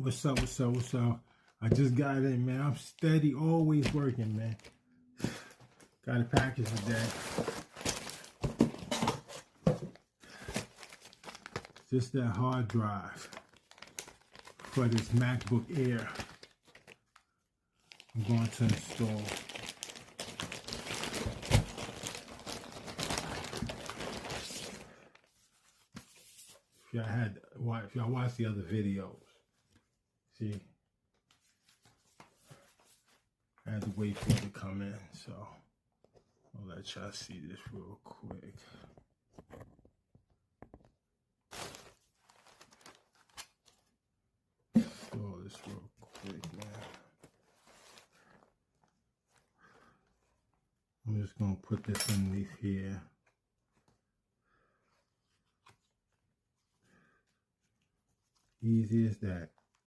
What's up? I just got in, man. I'm steady, always working, man. Got a package today. Just that hard drive for this MacBook Air. I'm going to install. If y'all watched the other videos, see, I had to wait for it to come in, so I'll let y'all see this real quick. Install this real quick, man. I'm just gonna put this underneath here. Easy as that.